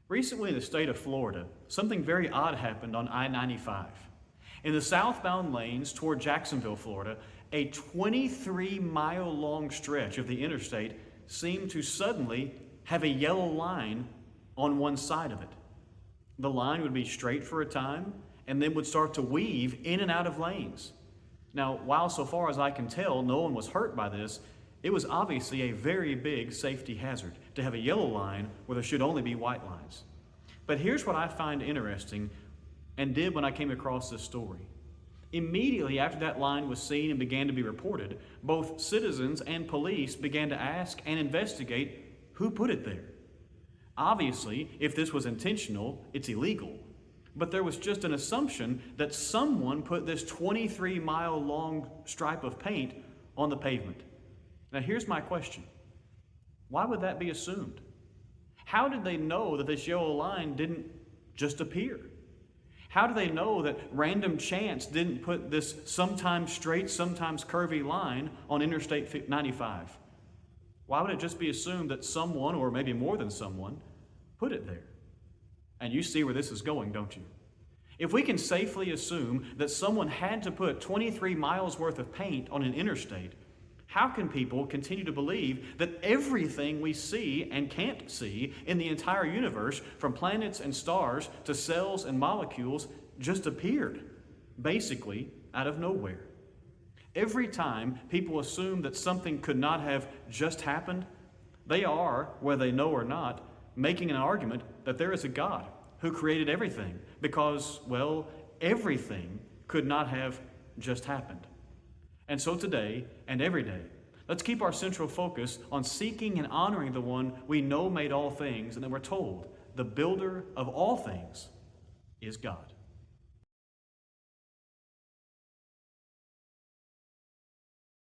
Recently in the state of Florida, something very odd happened on I-95. In the southbound lanes toward Jacksonville, Florida, a 23-mile-long stretch of the interstate seemed to suddenly have a yellow line on one side of it. The line would be straight for a time and then would start to weave in and out of lanes. Now, while so far as I can tell, no one was hurt by this, it was obviously a very big safety hazard to have a yellow line where there should only be white lines. But here's what I find interesting and did when I came across this story. Immediately after that line was seen and began to be reported, both citizens and police began to ask and investigate who put it there. Obviously, if this was intentional, it's illegal. But there was just an assumption that someone put this 23-mile-long stripe of paint on the pavement. Now here's my question. Why would that be assumed? How did they know that this yellow line didn't just appear? How do they know that random chance didn't put this sometimes straight, sometimes curvy line on Interstate 95? Why would it just be assumed that someone, or maybe more than someone, put it there? And you see where this is going, don't you? If we can safely assume that someone had to put 23 miles worth of paint on an interstate, how can people continue to believe that everything we see and can't see in the entire universe, from planets and stars to cells and molecules, just appeared, basically out of nowhere? Every time people assume that something could not have just happened, they are, whether they know or not, making an argument that there is a God who created everything because, well, everything could not have just happened. And so today and every day, let's keep our central focus on seeking and honoring the one we know made all things, and that we're told the builder of all things is God.